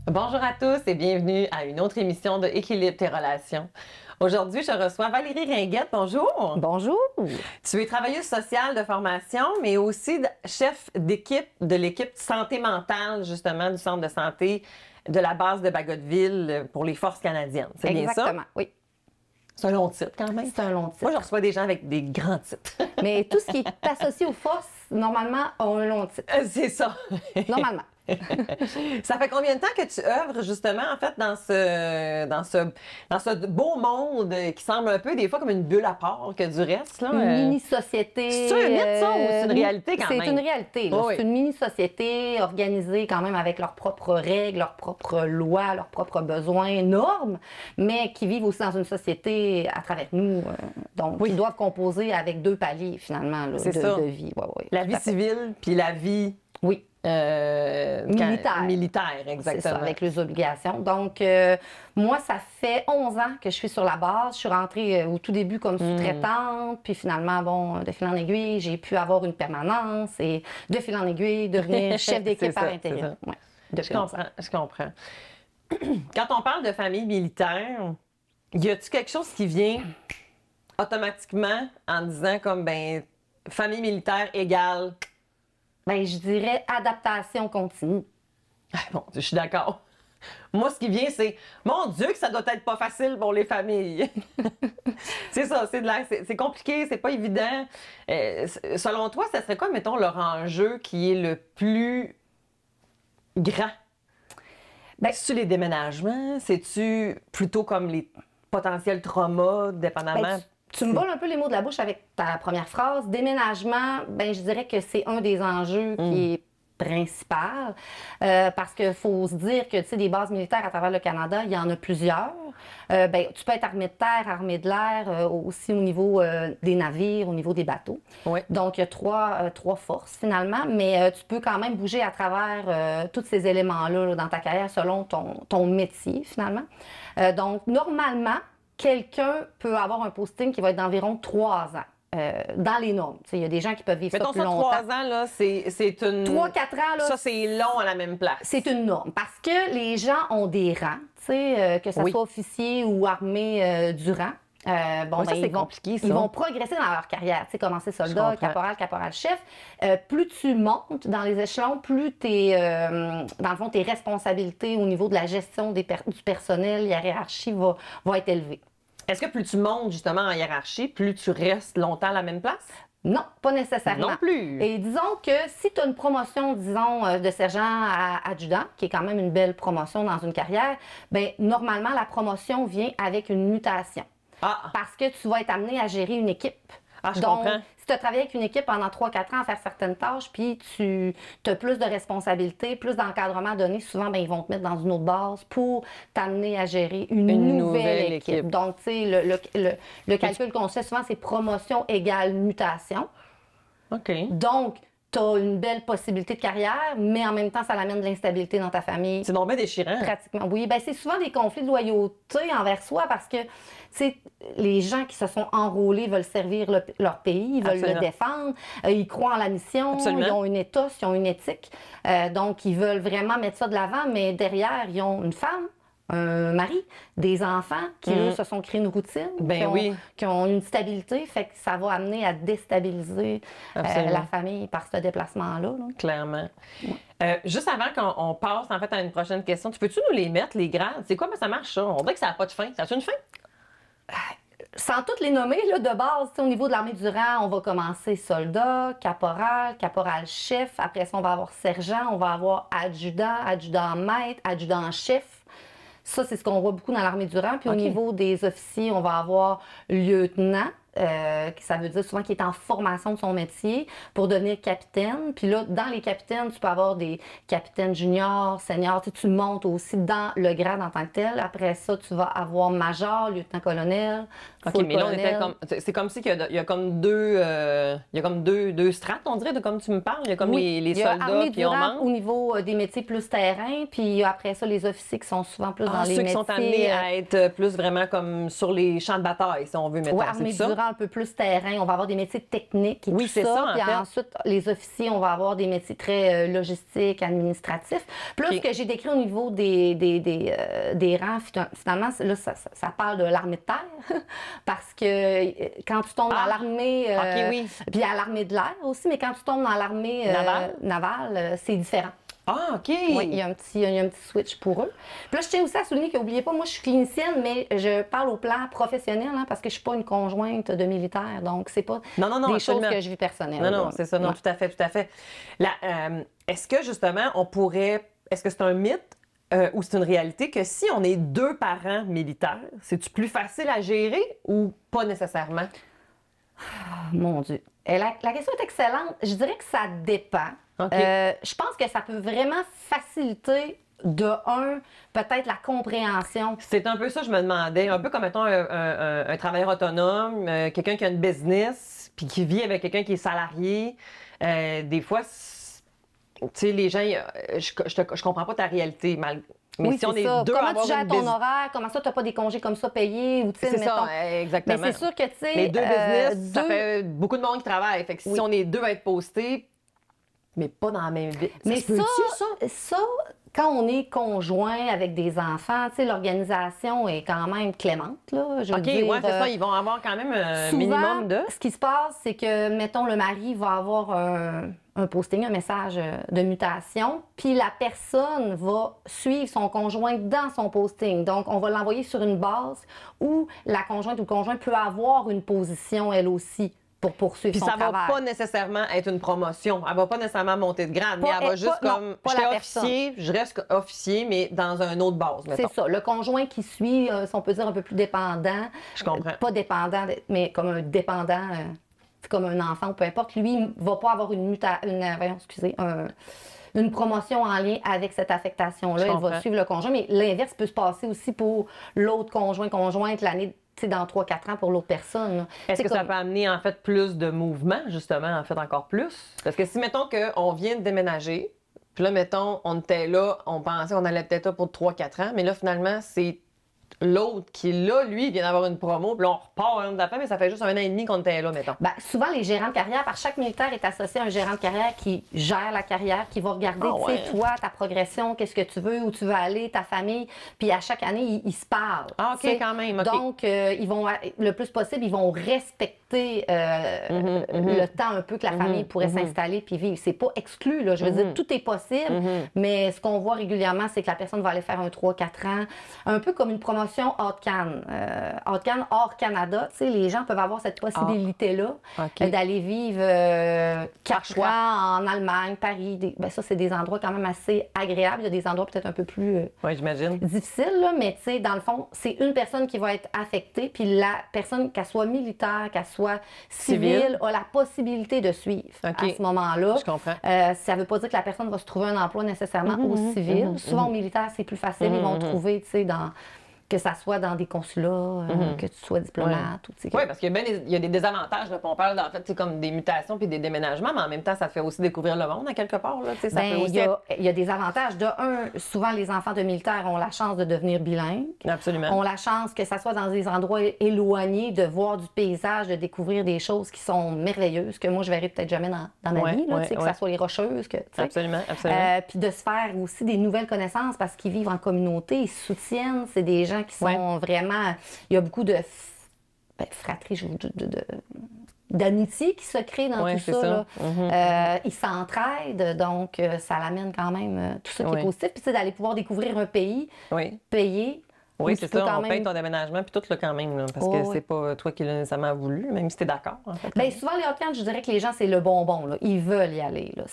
Bonjour à tous et bienvenue à une autre émission de Équilibre tes relations. Aujourd'hui, je reçois Valérie Ringuette. Bonjour. Bonjour. Tu es travailleuse sociale de formation, mais aussi chef d'équipe de l'équipe santé mentale, justement, du centre de santé de la base de Bagotville pour les forces canadiennes. C'est bien ça? Exactement, oui. C'est un long titre quand même. C'est un long titre. Moi, je reçois des gens avec des grands titres. Mais tout ce qui est associé aux forces, normalement, a un long titre. C'est ça. Normalement. Ça fait combien de temps que tu œuvres justement en fait dans ce beau monde qui semble un peu des fois comme une bulle à part que du reste là? Une mini-société. C'est un mythe ça ou c'est une réalité quand même? C'est une réalité. Oui. C'est une mini-société organisée quand même avec leurs propres règles, leurs propres lois, leurs propres besoins, normes, mais qui vivent aussi dans une société à travers nous. Donc, ils doivent composer avec deux paliers finalement là, de vie. Ouais, la vie civile puis la vie... Oui. Militaire, exactement. C'est ça, avec les obligations. Donc, moi, ça fait 11 ans que je suis sur la base. Je suis rentrée au tout début comme sous-traitante, puis finalement, bon, de fil en aiguille, j'ai pu avoir une permanence et de fil en aiguille, devenir chef d'équipe par intérim. Ouais, je comprends. Quand on parle de famille militaire, y a-t-il quelque chose qui vient automatiquement en disant comme, ben, famille militaire égale... Ben, je dirais adaptation continue. Bon, je suis d'accord. Moi, ce qui vient, c'est mon Dieu, que ça doit être pas facile pour les familles. C'est ça, c'est compliqué, c'est pas évident. Selon toi, ça serait quoi, mettons, leur enjeu qui est le plus grand? Ben, c'est-tu les déménagements? C'est-tu plutôt comme les potentiels traumas, dépendamment? Ben, tu me voles un peu les mots de la bouche avec ta première phrase. Déménagement, ben, je dirais que c'est un des enjeux qui est principal. Parce qu'il faut se dire que, tu sais, des bases militaires à travers le Canada, il y en a plusieurs. Ben, tu peux être armée de terre, armée de l'air, aussi au niveau des navires, au niveau des bateaux. Oui. Donc, il y a trois forces finalement, mais tu peux quand même bouger à travers tous ces éléments-là dans ta carrière selon ton métier finalement. Donc, normalement, quelqu'un peut avoir un posting qui va être d'environ 3 ans. Dans les normes. Il y a des gens qui peuvent vivre ça plus longtemps. 3 ans, là, c'est une... 3-4 ans, là... Ça, c'est long à la même place. C'est une norme. Parce que les gens ont des rangs, que ce soit officier ou armée du rang. Bon, ça, c'est compliqué, ça. Ils vont progresser dans leur carrière. Tu sais, commencer soldat, caporal-chef. Plus tu montes dans les échelons, plus dans le fond, tes responsabilités au niveau de la gestion du personnel, la hiérarchie va être élevée. Est-ce que plus tu montes justement en hiérarchie, plus tu restes longtemps à la même place? Non, pas nécessairement. Non plus. Et disons que si tu as une promotion, disons, de sergent à adjudant, qui est quand même une belle promotion dans une carrière, bien, normalement, la promotion vient avec une mutation. Parce que tu vas être amené à gérer une équipe. Je Donc, comprends. si tu as travaillé avec une équipe pendant 3-4 ans à faire certaines tâches, puis tu as plus de responsabilités, plus d'encadrement donné, souvent, ben, ils vont te mettre dans une autre base pour t'amener à gérer une nouvelle équipe. Donc, tu sais, le calcul qu'on fait souvent, c'est promotion égale mutation. OK. Donc, tu as une belle possibilité de carrière, mais en même temps, ça amène de l'instabilité dans ta famille. C'est donc bien déchirant. Pratiquement. Oui, bien, c'est souvent des conflits de loyauté envers soi parce que, tu sais, les gens qui se sont enrôlés veulent servir leur pays, ils veulent le défendre, ils croient en la mission, ils ont une ethos, ils ont une éthique. Donc, ils veulent vraiment mettre ça de l'avant, mais derrière, ils ont une femme, un mari, des enfants qui, eux, se sont créés une routine, qui ont une stabilité, fait que ça va amener à déstabiliser la famille par ce déplacement-là. Clairement. Juste avant qu'on passe en fait à une prochaine question, tu peux-tu nous les mettre, les grades? C'est quoi, mais ça marche ça? On dirait que ça n'a pas de fin. Ça a une fin? Sans toutes les nommer, là, de base, au niveau de l'armée du rang, on va commencer soldat, caporal-chef. Après ça, on va avoir sergent, on va avoir adjudant, adjudant-maître, adjudant-chef. Ça, c'est ce qu'on voit beaucoup dans l'armée du rang. Puis au niveau des officiers, on va avoir lieutenant, ça veut dire souvent qu'il est en formation de son métier pour devenir capitaine. Puis là, dans les capitaines, tu peux avoir des capitaines juniors, seniors. Tu montes aussi dans le grade en tant que tel. Après ça, tu vas avoir major, lieutenant-colonel, OK, mais là, on était comme... C'est comme si il y a comme deux strates, on dirait, de comme tu me parles. Il y a comme les soldats, puis on monte. Au niveau des métiers plus terrain, puis après ça, les officiers qui sont souvent plus dans les métiers... ceux qui sont amenés à être plus vraiment comme sur les champs de bataille, si on veut mettre armée du rang un peu plus terrain. On va avoir des métiers techniques et Oui, tout c'est ça, en Puis fait. ensuite, les officiers, on va avoir des métiers très logistiques, administratifs. Puis là, Ok. ce que j'ai décrit au niveau des rangs, finalement, là, ça parle de l'armée de terre. Parce que quand tu tombes dans l'armée, OK, oui. puis à l'armée de l'air aussi, mais quand tu tombes dans l'armée navale, c'est différent. Ah, OK. Oui, il y a un petit switch pour eux. Puis là, je tiens aussi à souligner qu'oubliez pas, moi, je suis clinicienne, mais je parle au plan professionnel, hein, parce que je suis pas une conjointe de militaire. Donc, c'est pas Non, des absolument. choses que je vis personnelles. Non, non, là. c'est ça. Non, Ouais. tout à fait, tout à fait. Est-ce que, justement, on pourrait... Est-ce que c'est un mythe ou c'est une réalité que si on est deux parents militaires, c'est-tu plus facile à gérer ou pas nécessairement? Mon Dieu. La question est excellente. Je dirais que ça dépend. OK. Je pense que ça peut vraiment faciliter, peut-être la compréhension. C'est un peu ça que je me demandais. Un peu comme, mettons, un travailleur autonome, quelqu'un qui a une business, puis qui vit avec quelqu'un qui est salarié. Des fois, tu sais, les gens, je comprends pas ta réalité. Mais Oui, si on c'est est ça. deux à Comment avoir tu gères une ton business... horaire? Comment ça, tu n'as pas des congés comme ça payés? Ou, tu sais, C'est ça, mettons- exactement. Mais c'est sûr que, tu sais... Les deux business, ça deux- fait beaucoup de monde qui travaille. Fait que si Oui. on est deux à être postés, mais pas dans la même ville. Mais se peut-tu, ça, quand on est conjoint avec des enfants, tu sais, l'organisation est quand même clémente, là. Je veux OK, dire, ouais, c'est ça. Ils vont avoir quand même un souvent, minimum de... ce qui se passe, c'est que, mettons, le mari va avoir un posting, un message de mutation, puis la personne va suivre son conjoint dans son posting. Donc, on va l'envoyer sur une base où la conjointe ou le conjoint peut avoir une position, elle aussi, pour poursuivre Puis son ça va travail. pas nécessairement être une promotion. Elle va pas nécessairement monter de grade, mais Pas- elle va pas- juste non, comme... pas J'étais la officier, je reste officier, mais dans un autre base, mettons. C'est ça. Le conjoint qui suit, si on peut dire un peu plus dépendant. Je comprends. Pas dépendant, mais comme un dépendant, c'est comme un enfant ou peu importe. Lui, il va pas avoir une promotion en lien avec cette affectation-là. Je Il comprends. va suivre le conjoint. Mais l'inverse peut se passer aussi pour l'autre conjointe l'année, tu sais, dans 3-4 ans pour l'autre personne. Là. Est-ce C'est que ça comme- peut amener, en fait, plus de mouvement, justement, en fait, encore plus? Parce que si, mettons, qu'on vient de déménager, puis là, mettons, on était là, on pensait qu'on allait peut-être là pour 3-4 ans, mais là, finalement, c'est l'autre qui, là, lui, il vient d'avoir une promo, puis là, on repart un nombre d'affaires, mais ça fait juste 1 an et demi qu'on était là, mettons. Ben, souvent, les gérants de carrière, par chaque militaire est associé à un gérant de carrière qui gère la carrière, qui va regarder, Ah tu sais, ouais. toi, ta progression, qu'est-ce que tu veux, où tu veux aller, ta famille. Puis à chaque année, ils se parlent. Ah, OK, tu sais. quand même, OK. Donc, ils vont, le plus possible, ils vont respecter le temps un peu que la famille pourrait s'installer puis vivre. C'est pas exclu, là. Je veux dire, tout est possible, mais ce qu'on voit régulièrement, c'est que la personne va aller faire un 3-4 ans, un peu comme une promotion hors Cannes. Hors Cannes, hors Canada, tu sais, les gens peuvent avoir cette possibilité-là OK. d'aller vivre 4 choix. ans en Allemagne, Paris. Ben ça, c'est des endroits quand même assez agréables. Il y a des endroits peut-être un peu plus Oui, j'imagine. difficiles, là, mais tu sais, dans le fond, c'est une personne qui va être affectée, puis la personne, qu'elle soit militaire, qu'elle soit civile, a la possibilité de suivre OK. à ce moment-là. Je comprends. Ça ne veut pas dire que la personne va se trouver un emploi nécessairement au civil. Souvent, au militaire, c'est plus facile. Ils vont trouver, tu sais, que ça soit dans des consulats, que tu sois diplomate. Ou, tu sais, Oui, parce qu'il y a, il y a des désavantages. Là, puis on parle, en fait, c'est comme des mutations puis des déménagements, mais en même temps, ça te fait aussi découvrir le monde à quelque part. Là, tu sais, ça ben, peut aussi être... il y a des avantages. De un, souvent, les enfants de militaires ont la chance de devenir bilingues. Absolument. Ont la chance que ça soit dans des endroits éloignés, de voir du paysage, de découvrir des choses qui sont merveilleuses, que moi, je verrai peut-être jamais dans ma Ouais, vie. Là, ouais, tu sais, que ouais. ça soit les rocheuses. Que, tu sais. Absolument, absolument. Puis de se faire aussi des nouvelles connaissances parce qu'ils vivent en communauté, ils se soutiennent. C'est des gens qui sont vraiment... Il y a beaucoup de fratrie, d'amitié qui se crée dans Ouais, tout c'est ça. ça. Là. Ils s'entraident, donc ça l'amène quand même tout ça qui est positif. Puis c'est d'aller pouvoir découvrir un pays, Oui. payer. Oui, où c'est tu peux ça. quand On même- paye ton déménagement, puis tout là, quand même, là, parce Oh, que oui. c'est pas toi qui l'as nécessairement voulu, même si t'es d'accord, en fait. Bien, souvent, les hot-camps, je dirais que les gens, c'est le bonbon. Là. Ils veulent y aller. Là.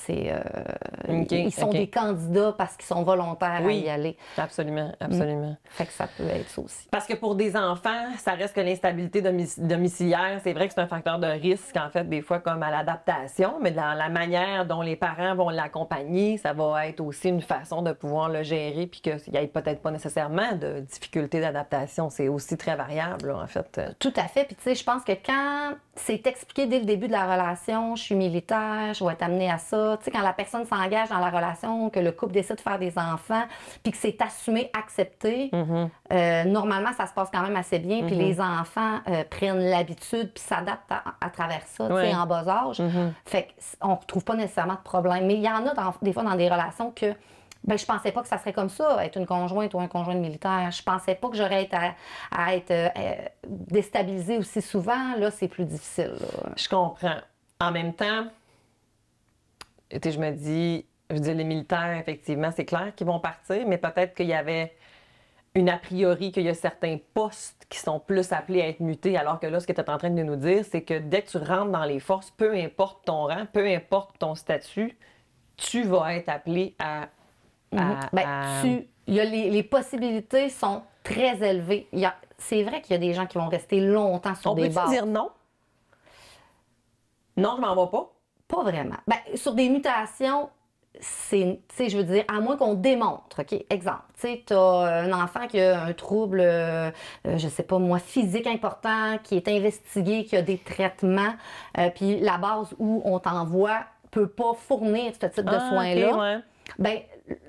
OK, ils sont OK. des candidats parce qu'ils sont volontaires à Oui. y aller. Absolument, absolument. Fait que ça peut être ça aussi. Parce que pour des enfants, ça reste que l'instabilité domiciliaire, c'est vrai que c'est un facteur de risque, en fait, des fois, comme à l'adaptation, mais dans la manière dont les parents vont l'accompagner, ça va être aussi une façon de pouvoir le gérer, puis qu'il n'y ait peut-être pas nécessairement de difficultés difficultés d'adaptation. C'est aussi très variable, là, en fait. Tout à fait. Puis, tu sais, je pense que quand c'est expliqué dès le début de la relation, je suis militaire, je vais être amenée à ça. Tu sais, quand la personne s'engage dans la relation, que le couple décide de faire des enfants, puis que c'est assumé, accepté, normalement, ça se passe quand même assez bien. Puis les enfants prennent l'habitude, puis s'adaptent à travers ça, tu sais, en bas âge. Fait qu'on ne retrouve pas nécessairement de problème. Mais il y en a des fois dans des relations que ben, je pensais pas que ça serait comme ça, être une conjointe ou un conjoint militaire. Je pensais pas que j'aurais à être déstabilisée aussi souvent. Là, c'est plus difficile. Là. Je comprends. En même temps, je me dis, je veux dire, les militaires, effectivement, c'est clair qu'ils vont partir, mais peut-être qu'il y avait une a priori qu'il y a certains postes qui sont plus appelés à être mutés, alors que là, ce que tu es en train de nous dire, c'est que dès que tu rentres dans les forces, peu importe ton rang, peu importe ton statut, tu vas être appelé à les possibilités sont très élevées. C'est vrai qu'il y a des gens qui vont rester longtemps sur des bases. On peut dire non? Non, je m'en vais pas? Pas vraiment. Ben, sur des mutations, je veux dire, à moins qu'on démontre, OK? Exemple, tu as un enfant qui a un trouble, je sais pas moi, physique important, qui est investigué, qui a des traitements, puis la base où on t'envoie peut pas fournir ce type de soins-là. Okay, ouais. Ben,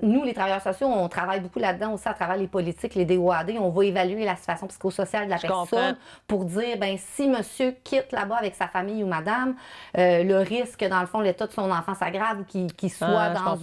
nous, les travailleurs sociaux, on travaille beaucoup là-dedans aussi à travers les politiques, les DOAD. On va évaluer la situation psychosociale de la personne pour dire, ben si monsieur quitte là-bas avec sa famille ou madame, le risque, dans le fond, l'état de son enfant s'aggrave ou qu'il soit dans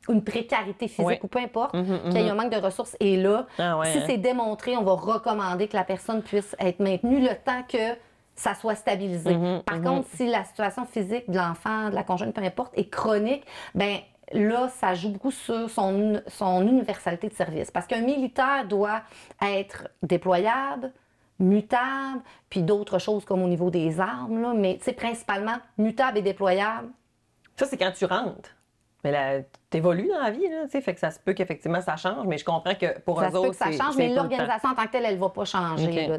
une précarité physique ou peu importe, qu'il y ait un manque de ressources. Et là, si c'est démontré, on va recommander que la personne puisse être maintenue le temps que ça soit stabilisé. Par contre, si la situation physique de l'enfant, de la conjointe, peu importe, est chronique, ben là, ça joue beaucoup sur son universalité de service. Parce qu'un militaire doit être déployable, mutable, puis d'autres choses comme au niveau des armes, là, mais principalement mutable et déployable. Ça, c'est quand tu rentres. Mais là, t'évolues dans la vie, là, tu sais, fait que ça se peut qu'effectivement ça change, mais je comprends que pour eux autres, ça se peut que ça change, mais l'organisation en tant que telle, elle ne va pas changer.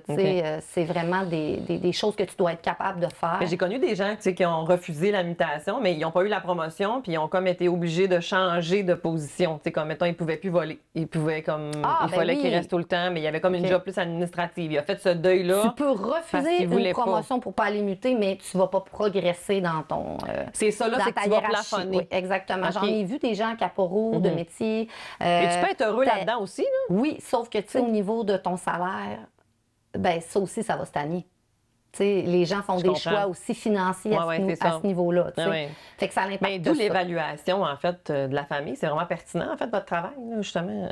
C'est vraiment des choses que tu dois être capable de faire. J'ai connu des gens, tu sais, qui ont refusé la mutation, mais ils n'ont pas eu la promotion, puis ils ont comme été obligés de changer de position. Tu sais, comme, mettons, ils ne pouvaient plus voler. Ils pouvaient comme... il fallait qu'ils restent tout le temps, mais il y avait comme une job plus administrative. Il a fait ce deuil-là. Tu peux refuser une promotion pour ne pas aller muter, mais tu ne vas pas progresser dans ton... c'est ça, là, c'est que tu vas plafonner. Oui, exactement. J'en ai vu des gens caporaux, de métier. Et tu peux être heureux là-dedans aussi, là? Oui, sauf que, tu sais, au niveau de ton salaire, ben ça aussi, ça va stagner. Tu sais, les gens font des choix aussi financiers à ce niveau-là. Fait que ça l'impacte. Mais d'où l'évaluation, en fait, de la famille. C'est vraiment pertinent, en fait, votre travail, là, justement.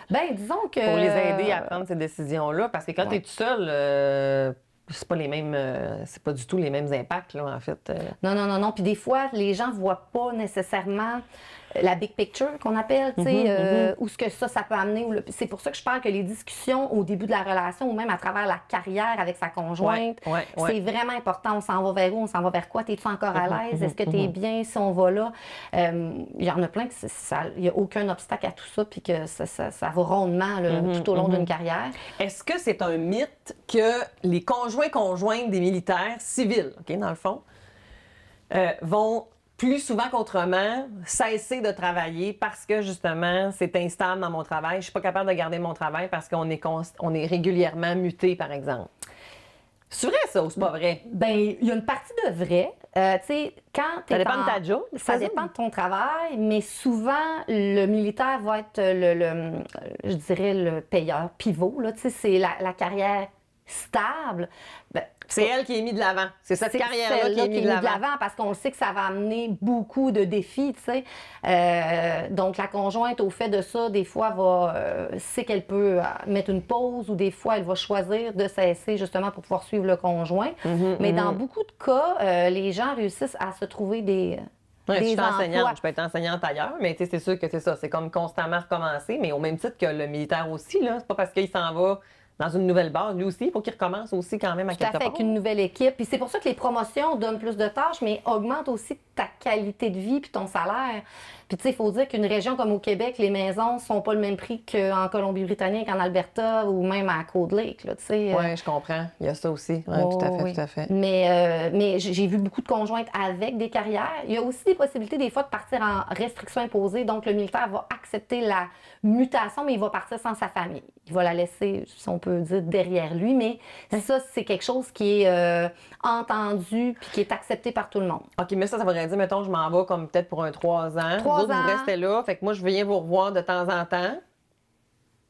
Bien, disons que... Pour les aider à prendre ces décisions-là. Parce que quand tu es tout seul... c'est pas les mêmes, c'est pas du tout les mêmes impacts, là, en fait. Non. Puis des fois, les gens voient pas nécessairement la big picture qu'on appelle, tu sais, où ce que ça peut amener. C'est pour ça que je parle que les discussions au début de la relation ou même à travers la carrière avec sa conjointe, c'est vraiment important. On s'en va vers où? On s'en va vers quoi? Es-tu encore à l'aise? Est-ce que tu es bien si on va là? Il y en a plein que il n'y a aucun obstacle à tout ça puis que ça va rondement là, tout au long d'une carrière. Est-ce que c'est un mythe que les conjointes des militaires civils, OK, dans le fond, vont plus souvent qu'autrement cesser de travailler parce que, justement, c'est instable dans mon travail. Je ne suis pas capable de garder mon travail parce qu'on est régulièrement muté, par exemple. C'est vrai, ça, ou c'est pas vrai? Bien, il y a une partie de vrai. Tu sais, quand ça dépend de ta job? Ça dépend de ton travail, mais souvent, le militaire va être je dirais, le payeur pivot. Tu sais, c'est la carrière stable. Ben, c'est elle qui est mise de l'avant. C'est cette carrière-là qui est mise de l'avant. Parce qu'on le sait que ça va amener beaucoup de défis, tu sais. Donc, la conjointe, au fait de ça, des fois, sait qu'elle peut mettre une pause ou des fois, elle va choisir de cesser justement pour pouvoir suivre le conjoint. Mais dans beaucoup de cas, les gens réussissent à se trouver des je suis enseignante, je peux être enseignante ailleurs, mais c'est sûr que c'est ça. C'est comme constamment recommencer, mais au même titre que le militaire aussi, là. C'est pas parce qu'il s'en va dans une nouvelle base. Lui aussi, il faut qu'il recommence aussi quand même à Tout à quelque fait, part. avec une nouvelle équipe. Puis c'est pour ça que les promotions donnent plus de tâches, mais augmentent aussi ta qualité de vie puis ton salaire. Puis tu sais, il faut dire qu'une région comme au Québec, les maisons sont pas le même prix qu'en Colombie-Britannique, en Alberta ou même à Cold Lake, là, tu sais. Oui, je comprends. Il y a ça aussi. Oui, Oh, tout à fait, oui. tout à fait. Mais j'ai vu beaucoup de conjointes avec des carrières. Il y a aussi des possibilités des fois de partir en restriction imposée. Donc, le militaire va accepter la mutation, mais il va partir sans sa famille. Il va la laisser, si on peut dire, derrière lui. Mais ça, c'est quelque chose qui est entendu puis qui est accepté par tout le monde. OK, mais ça voudrait dire, mettons, je m'en vais comme peut-être pour un 3 ans. 3 Vous autres, ans. vous restez là. Fait que moi, je viens vous revoir de temps en temps.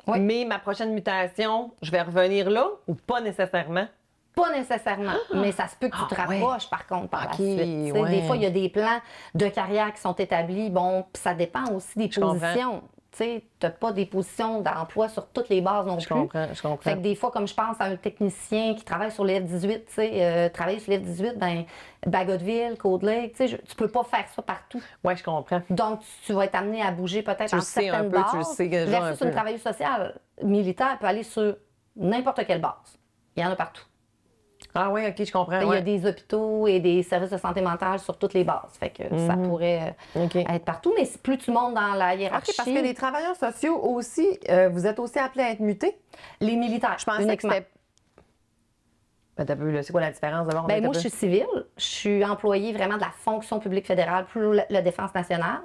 Oui. Mais ma prochaine mutation, je vais revenir là ou pas nécessairement? Pas nécessairement, mais ça se peut que tu te Ah, ouais. rapproches par contre par la Ok, suite. Tu sais, ouais. Des fois, il y a des plans de carrière qui sont établis. Bon, puis ça dépend aussi des Je comprends. positions. Tu n'as pas des positions d'emploi sur toutes les bases non Je plus. comprends, je comprends. Fait que des fois, comme je pense à un technicien qui travaille sur le F-18, tu sais, travailler sur le F-18, ben Bagotville, Cold Lake, tu sais, tu peux pas faire ça partout. Oui, je comprends. Donc, tu vas être amené à bouger peut-être Tu le en sais certaines un peu, bases. tu le sais déjà versus un peu. une travailleuse sociale militaire peut aller sur n'importe quelle base. Il y en a partout. Ah oui, OK, je comprends. Il y a ouais. des hôpitaux et des services de santé mentale sur toutes les bases. Fait que ça pourrait OK. être partout. Mais plus tu montes dans la hiérarchie, OK, parce que les travailleurs sociaux aussi, vous êtes aussi appelés à être mutés? les militaires, Je pensais uniquement. que c'était... Ben, t'as vu, là, c'est quoi la différence d'abord? Ben, moi, T'as je peu? suis civile. Je suis employée vraiment de la fonction publique fédérale, plus la Défense nationale.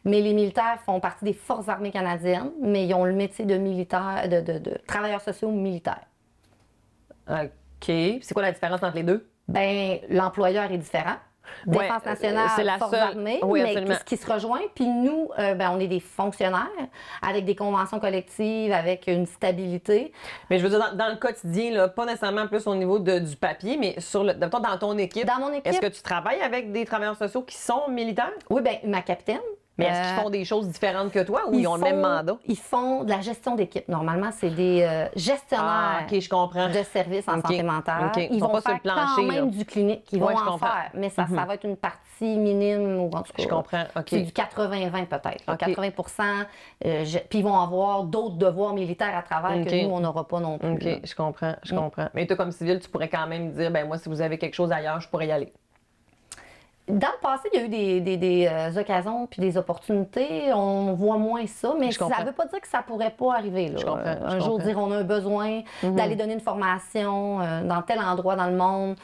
Mais les militaires font partie des Forces armées canadiennes, mais ils ont le métier de militaire, de travailleurs sociaux militaires. OK. C'est quoi la différence entre les deux? Ben, l'employeur est différent. Ouais, Défense nationale, c'est la Forces seule. armées, Oui, mais absolument. ce qui se rejoint. Puis nous, ben, on est des fonctionnaires avec des conventions collectives, avec une stabilité. Mais je veux dire, dans le quotidien, là, pas nécessairement plus au niveau du papier, mais sur le, mettons, dans ton équipe. Dans mon équipe- Est-ce que tu travailles avec des travailleurs sociaux qui sont militaires? Oui, ben ma capitaine. Mais est-ce qu'ils font des choses différentes que toi ou ils ont le même mandat? Ils font de la gestion d'équipe. Normalement, c'est des gestionnaires Ah, OK, je comprends. de services en OK. santé mentale. OK. Ils sont vont pas sur faire le plancher, quand même là. du clinique. Ils vont Ouais, je en comprends. faire, mais ça va être une partie minime ou en tout cas. Je comprends, OK. C'est du 80-20 peut-être. là. OK. 80 puis ils vont avoir d'autres devoirs militaires à travers OK. que nous, on n'aura pas non plus. OK, là. je comprends, je comprends. Mais toi, comme civil, tu pourrais quand même dire, ben moi, si vous avez quelque chose ailleurs, je pourrais y aller. Dans le passé, il y a eu des occasions puis des opportunités. On voit moins ça, mais Je ça comprends. ne veut pas dire que ça pourrait pas arriver. Là. Je comprends, je Un jour, comprends. dire on a un besoin d'aller donner une formation dans tel endroit dans le monde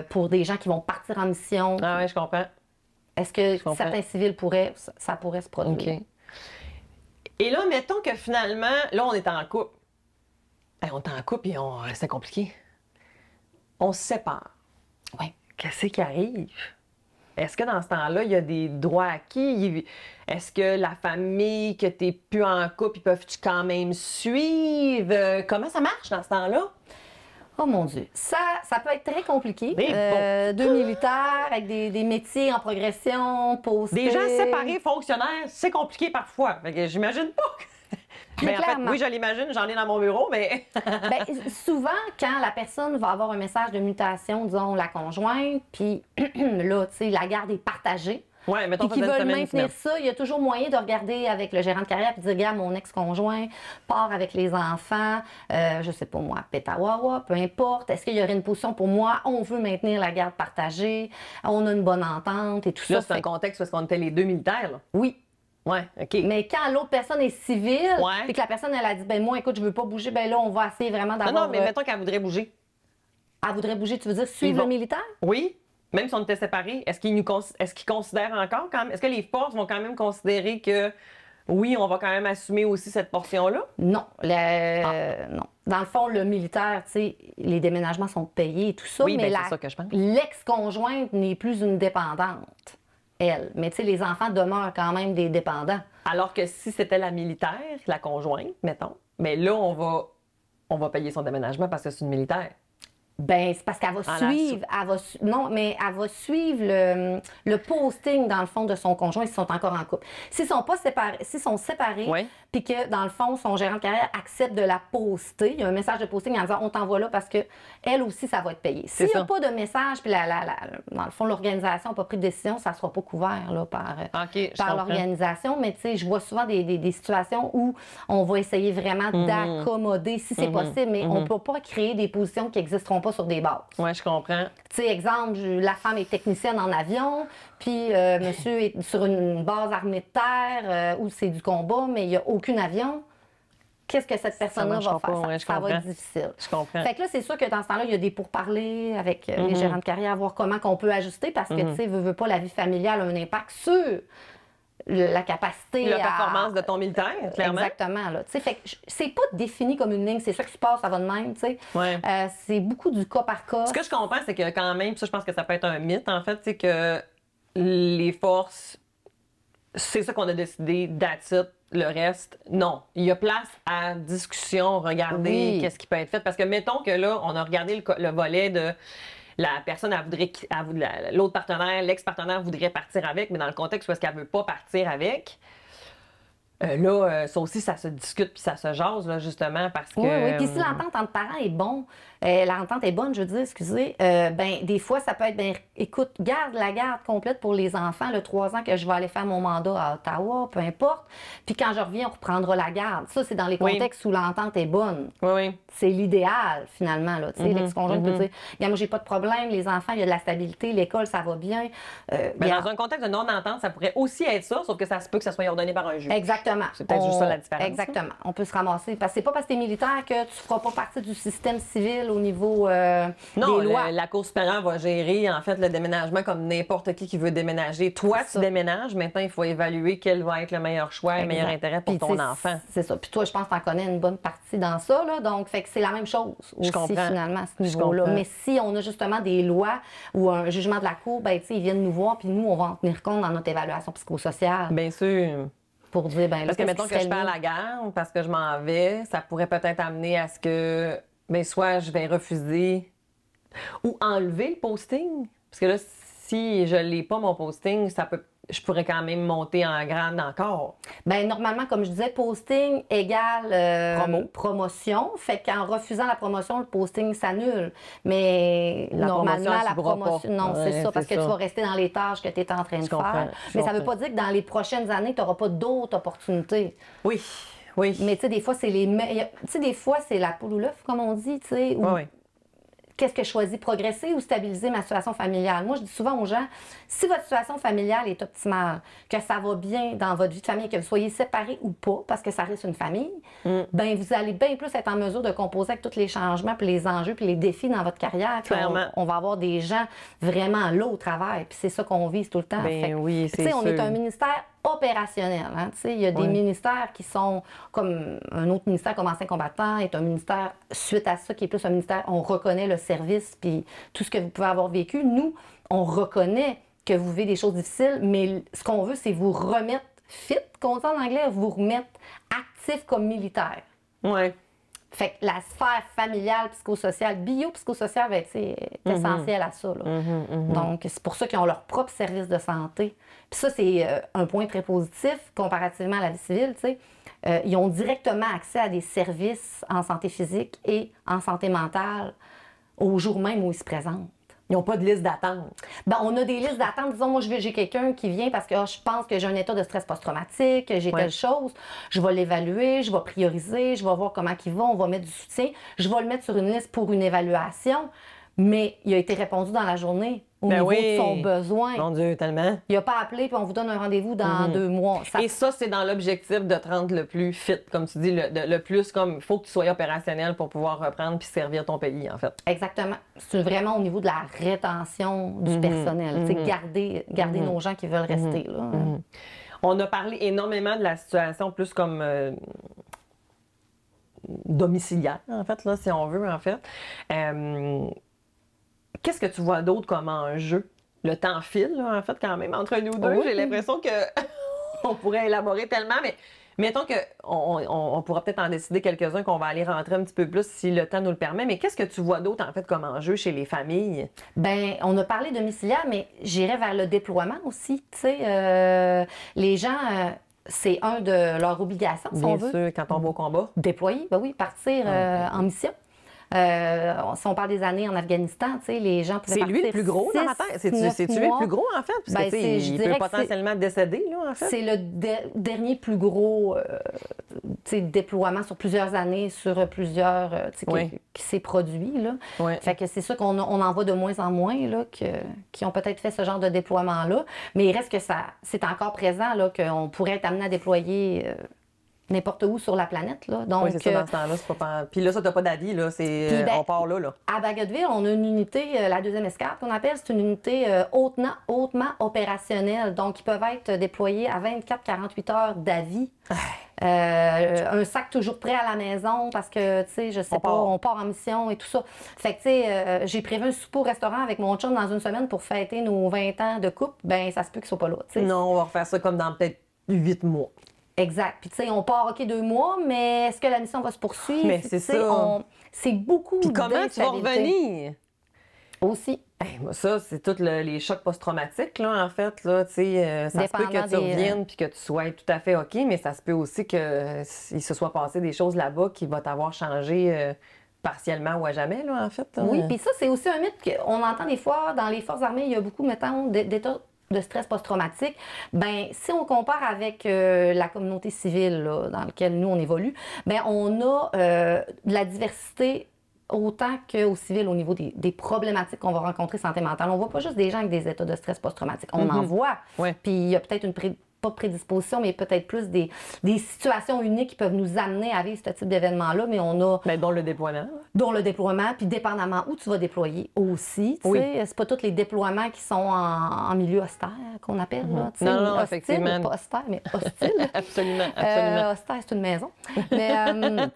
pour des gens qui vont partir en mission. Ah oui, je comprends. Est-ce que comprends. certains civils pourraient, ça pourrait se produire? OK. Et là, mettons que finalement, là, on est en couple. On est en couple et c'est compliqué. On se sépare. Oui. Qu'est-ce qui arrive? Est-ce que dans ce temps-là, il y a des droits acquis? Est-ce que la famille, que tu n'es plus en couple, ils peuvent-tu quand même suivre? Comment ça marche dans ce temps-là? Oh mon Dieu, ça peut être très compliqué. Mais Deux militaires avec des métiers en progression, postés. Des gens séparés, fonctionnaires, c'est compliqué parfois. Fait que j'imagine pas. Mais en fait, Clairement. oui, je l'imagine, j'en ai dans mon bureau, mais. Ben, souvent, quand la personne va avoir un message de mutation, disons la conjointe, puis là, tu sais, la garde est partagée, Ouais, mettons puis qu'ils ça fait une veulent semaine, maintenir une ça, il y a toujours moyen de regarder avec le gérant de carrière puis de dire, regarde, mon ex-conjoint part avec les enfants, je sais pas moi, Petawawa, peu importe. Est-ce qu'il y aurait une position pour moi? On veut maintenir la garde partagée, on a une bonne entente et tout Là, ça. c'est un Fait que contexte parce qu'on était les deux militaires, là. oui. Ouais, OK. Mais quand l'autre personne est civile, Ouais. et que la personne, elle a dit, ben moi, écoute, je veux pas bouger, ben là, on va essayer vraiment Non, d'avoir... non, mais mettons qu'elle voudrait bouger. Elle voudrait bouger, tu veux dire suivre Ils vont- le militaire? Oui. Même si on était séparés, est-ce qu'ils considèrent encore quand même? Est-ce que les forces vont quand même considérer que oui, on va quand même assumer aussi cette portion-là? Non. Non. Dans le fond, le militaire, tu sais, les déménagements sont payés et tout ça, Oui, mais ben, c'est ça que je pense. l'ex-conjointe n'est plus une dépendante, elle. Mais tu sais, les enfants demeurent quand même des dépendants. Alors que si c'était la militaire, la conjointe, mettons, mais là, on va payer son déménagement parce que c'est une militaire. Ben, c'est parce qu'elle va suivre, non, mais elle va suivre le posting, dans le fond, de son conjoint s'ils sont encore en couple. S'ils sont pas séparés, s'ils sont séparés, puis que, dans le fond, son gérant de carrière accepte de la poster, il y a un message de posting en disant « on t'envoie là parce que elle aussi, ça va être payé ». S'il n'y a pas de message, puis dans le fond, l'organisation n'a pas pris de décision, ça ne sera pas couvert là, par l'organisation. Mais tu sais, je vois souvent des situations où on va essayer vraiment d'accommoder, si c'est possible, mais on ne peut pas créer des positions qui n'existeront pas sur des bases. Oui, je comprends. Tu sais, exemple, la femme est technicienne en avion, puis monsieur est sur une base armée de terre où c'est du combat, mais il n'y a aucun avion. Qu'est-ce que cette personne-là va faire? Ça va être difficile. Je comprends. Fait que là, c'est sûr que dans ce temps-là, il y a des pourparlers avec les gérants de carrière, voir comment on peut ajuster, parce que, tu sais, veut pas, la vie familiale a un impact sur la capacité la performance de ton militaire, clairement. Exactement. Là. Fait que c'est pas défini comme une ligne, c'est ça qui se passe, ça va de même. C'est beaucoup du cas par cas. Ce que je comprends, c'est que quand même, ça, je pense que ça peut être un mythe, en fait, c'est que les forces, c'est ça qu'on a décidé, that's it. Le reste, non. Il y a place à discussion, regarder qu'est-ce qui peut être fait. Parce que mettons que là, on a regardé le volet de la personne, l'autre partenaire, l'ex-partenaire voudrait partir avec, mais dans le contexte où est-ce qu'elle veut pas partir avec, là, ça aussi, ça se discute puis ça se jase, là, justement, parce que... Oui. Puis si l'entente entre parents est l'entente est bonne, je veux dire, excusez, ben des fois, ça peut être, ben écoute, garde la garde complète pour les enfants, le 3 ans que je vais aller faire mon mandat à Ottawa, peu importe. Puis quand je reviens, on reprendra la garde. Ça, c'est dans les contextes où l'entente est bonne. Oui. C'est l'idéal, finalement, là. Tu sais, l'ex-conjoint peut dire, moi, j'ai pas de problème, les enfants, il y a de la stabilité, l'école, ça va bien. Dans un contexte de non-entente, ça pourrait aussi être ça, sauf que ça se peut que ça soit ordonné par un juge. Exactement. C'est peut-être juste ça la différence. Exactement. On peut se ramasser. Parce que c'est pas parce que tu es militaire que tu feras pas partie du système civil au niveau des lois. La Cour supérieure va gérer, en fait, le déménagement comme n'importe qui veut déménager. Toi, tu déménages. Maintenant, il faut évaluer quel va être le meilleur choix et le meilleur intérêt pour ton enfant. C'est ça. Puis toi, je pense que tu en connais une bonne partie dans ça, là. Donc, fait que c'est la même chose aussi, finalement, à ce niveau-là. Mais si on a justement des lois ou un jugement de la Cour, ben, tu sais, ils viennent nous voir, puis nous, on va en tenir compte dans notre évaluation psychosociale. Bien sûr. Pour dire, ben là, parce que, mettons que je perds la garde, parce que je m'en vais, ça pourrait peut-être amener à ce que, ben, soit je vais refuser ou enlever le posting. Parce que là, si je l'ai pas, mon posting, je pourrais quand même monter en grade encore. Bien, normalement, comme je disais, posting égale promotion. Fait qu'en refusant la promotion, le posting s'annule. Mais normalement, la promotion, non, c'est ça, parce que tu vas rester dans les tâches que tu es en train de faire. Mais ça ne veut pas dire que dans les prochaines années, tu n'auras pas d'autres opportunités. Oui. Mais tu sais, des fois, c'est des fois, c'est la poule ou l'œuf, comme on dit, tu sais. Qu'est-ce que je choisis, progresser ou stabiliser ma situation familiale? Moi, je dis souvent aux gens, si votre situation familiale est optimale, que ça va bien dans votre vie de famille, que vous soyez séparés ou pas, parce que ça reste une famille, ben vous allez bien plus être en mesure de composer avec tous les changements, puis les enjeux, puis les défis dans votre carrière. On va avoir des gens vraiment là au travail, puis c'est ça qu'on vise tout le temps. Ben oui, c'est sûr. On est un ministère opérationnel. Hein, il y a des ministères qui sont comme un autre ministère comme ancien combattant est un ministère suite à ça qui est plus un ministère, on reconnaît le service puis tout ce que vous pouvez avoir vécu. Nous, on reconnaît que vous vivez des choses difficiles, mais ce qu'on veut, c'est vous remettre fit, qu'on dit en anglais, vous remettre actif comme militaire. Ouais. Fait que la sphère familiale, psychosociale, biopsychosociale, ben, c'est essentiel à ça. Là. Donc, c'est pour ça qu'ils ont leur propre service de santé. Puis ça, c'est un point très positif comparativement à la vie civile. Ils ont directement accès à des services en santé physique et en santé mentale au jour même où ils se présentent. Ils n'ont pas de liste d'attente. Ben, on a des listes d'attente. Disons, moi, j'ai quelqu'un qui vient parce que je pense que j'ai un état de stress post-traumatique, j'ai telle chose. Je vais l'évaluer, je vais prioriser, je vais voir comment il va, on va mettre du soutien. Je vais le mettre sur une liste pour une évaluation, mais il a été répondu dans la journée au niveau de son besoin. Mon Dieu, tellement. Il n'a pas appelé, puis on vous donne un rendez-vous dans 2 mois. Et ça, c'est dans l'objectif de te rendre le plus fit, comme tu dis, le plus comme il faut que tu sois opérationnel pour pouvoir reprendre puis servir ton pays, en fait. Exactement. C'est vraiment au niveau de la rétention du personnel. Garder nos gens qui veulent rester. Là. On a parlé énormément de la situation plus comme domiciliaire, en fait, là, si on veut, en fait. Qu'est-ce que tu vois d'autre comme enjeu? Le temps file, là, en fait, quand même, entre nous deux. J'ai l'impression que on pourrait élaborer tellement, Mettons qu'on pourra peut-être en décider quelques-uns qu'on va aller rentrer un petit peu plus si le temps nous le permet, mais qu'est-ce que tu vois d'autre, en fait, comme enjeu chez les familles? Bien, on a parlé domiciliaire, mais j'irais vers le déploiement aussi. Tu sais, les gens, c'est un de leurs obligations, si on Bien veut. sûr, quand on va au combat. Déployer, ben oui, partir en mission. Si on parle des années en Afghanistan, tu sais, les gens pouvaient C'est lui le partir plus gros dans ma tête. C'est-tu lui le plus gros, en fait? Parce Ben, que, tu sais, je il dirais peut que potentiellement décéder, là, en fait. c'est le dernier plus gros tu sais, déploiement sur plusieurs années, sur plusieurs, tu sais, Oui. qui s'est produit, là. Oui. Fait que c'est sûr qu'on en voit de moins en moins, là, qui ont peut-être fait ce genre de déploiement-là. Mais il reste que c'est encore présent, là, qu'on pourrait être amené à déployer n'importe où sur la planète, là. Donc, Oui, c'est ça, dans ce temps-là, c'est pas... Puis là, ça, t'as pas d'avis, là, Puis, ben, on part là, là. à Bagotville, on a une unité, la deuxième escadre qu'on appelle, c'est une unité hautement opérationnelle. Donc, ils peuvent être déployés à 24-48 heures d'avis. Un sac toujours prêt à la maison parce que, tu sais, je sais pas, on part en mission et tout ça. Fait que, tu sais, j'ai prévu un souper au restaurant avec mon chum dans une semaine pour fêter nos 20 ans de couple. Ben ça se peut qu'ils soient pas là, tu sais. Non, on va refaire ça comme dans peut-être 8 mois. Exact. Puis, tu sais, on part, OK, 2 mois, mais est-ce que la mission va se poursuivre? Mais c'est ça. C'est beaucoup Puis comment tu vas d'instabilité. revenir? Aussi. Moi, ça, c'est tous les chocs post-traumatiques, là, en fait. Là, ça se peut que tu reviennes puis que tu sois tout à fait OK, mais ça se peut aussi qu'il se soit passé des choses là-bas qui vont t'avoir changé partiellement ou à jamais, là, en fait. Oui, puis ça, c'est aussi un mythe qu'on entend des fois dans les forces armées. Il y a beaucoup, mettons, d'états de stress post-traumatique. Ben, si on compare avec la communauté civile là, dans laquelle nous, on évolue, ben, on a de la diversité autant qu'au civil au niveau des problématiques qu'on va rencontrer santé mentale. On voit pas juste des gens avec des états de stress post-traumatique. On en voit. Ouais. Puis il y a peut-être pas de prédisposition, mais peut-être plus des situations uniques qui peuvent nous amener à vivre ce type d'événement-là, mais on a... Mais dont le déploiement. Dont le déploiement, puis dépendamment où tu vas déployer aussi. Tu sais, c'est pas tous les déploiements qui sont en milieu austère, qu'on appelle. Là, tu sais, non, hostile, effectivement. pas austère, mais hostile. Absolument, absolument. Austère, c'est une maison. Mais,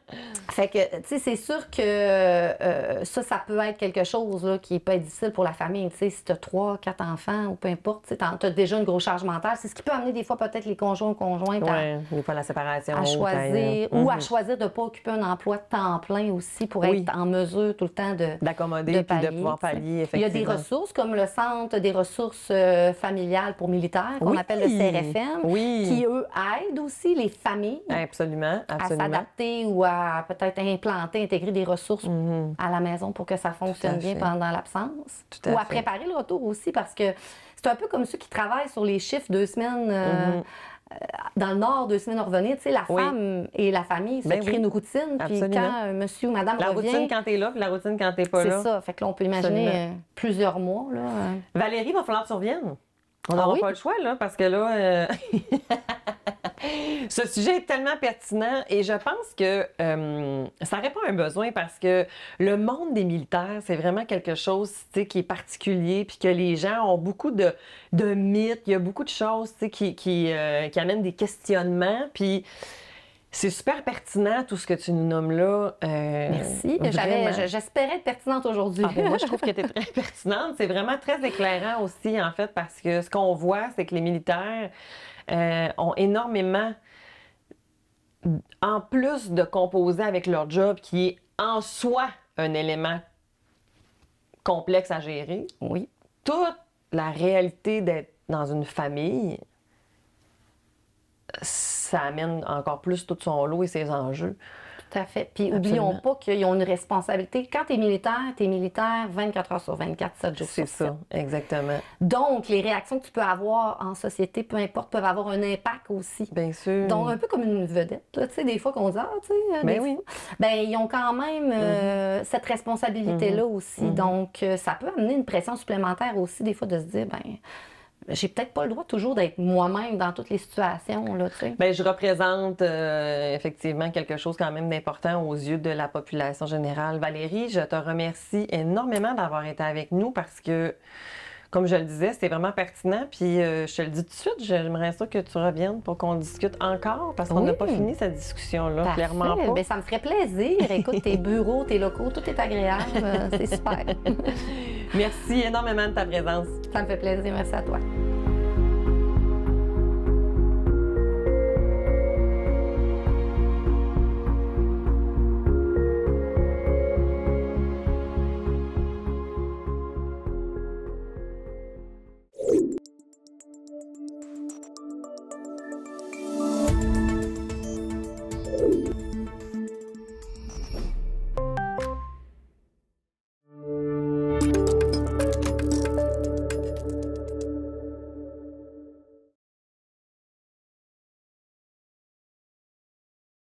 fait que, tu sais, c'est sûr que ça peut être quelque chose là, qui peut être difficile pour la famille. Tu sais, si tu as 3, 4 enfants ou peu importe, tu as déjà une grosse charge mentale. C'est ce qui peut amener des fois peut-être les conjoints ou conjointes des fois la séparation. à choisir ou à choisir de ne pas occuper un emploi de temps plein aussi pour être en mesure tout le temps d'accommoder puis de pouvoir pallier, effectivement. Il y a des ressources comme le Centre des ressources familiales pour militaires qu'on appelle le CRFM qui, eux, aident aussi les familles absolument. à s'adapter ou à peut-être implanter, intégrer des ressources à la maison pour que ça fonctionne bien pendant l'absence. Ou à préparer le retour aussi parce que c'est un peu comme ceux qui travaillent sur les chiffres 2 semaines dans le Nord, 2 semaines à revenir. Tu sais, la femme et la famille se créent une routine. Puis quand monsieur ou madame la revient... La routine quand t'es là, puis la routine quand t'es pas là. C'est ça. Fait que là, on peut imaginer plusieurs mois. Là. Valérie, il va falloir que tu reviennes. On n'aura pas le choix, là, parce que là... Ce sujet est tellement pertinent et je pense que ça répond à un besoin parce que le monde des militaires, c'est vraiment quelque chose qui est particulier puis que les gens ont beaucoup de mythes, il y a beaucoup de choses qui amènent des questionnements puis c'est super pertinent tout ce que tu nous nommes là. Merci. J'espérais être pertinente aujourd'hui. Moi, je trouve que tu es très pertinente. C'est vraiment très éclairant aussi, en fait, parce que ce qu'on voit, c'est que les militaires ont énormément, en plus de composer avec leur job, qui est en soi un élément complexe à gérer, toute la réalité d'être dans une famille, ça amène encore plus tout son lot et ses enjeux. Tout à fait. Puis oublions pas qu'ils ont une responsabilité. Quand tu es militaire 24 heures sur 24, 7 jours sur 7. C'est ça, exactement. Donc, les réactions que tu peux avoir en société, peu importe, peuvent avoir un impact aussi. Bien sûr. Donc, un peu comme une vedette. Tu sais, des fois qu'on dit, tu sais, ils ont quand même cette responsabilité-là aussi. Donc, ça peut amener une pression supplémentaire aussi, des fois, de se dire, j'ai peut-être pas le droit toujours d'être moi-même dans toutes les situations. Là, tu sais. Bien, je représente effectivement quelque chose quand même d'important aux yeux de la population générale. Valérie, je te remercie énormément d'avoir été avec nous parce que, comme je le disais, c'était vraiment pertinent. Puis je te le dis tout de suite, j'aimerais ça que tu reviennes pour qu'on discute encore parce qu'on n'a pas fini cette discussion-là, clairement pas. Bien, ça me ferait plaisir. Écoute, tes bureaux, tes locaux, tout est agréable. C'est super. Merci énormément de ta présence. Ça me fait plaisir. Merci à toi.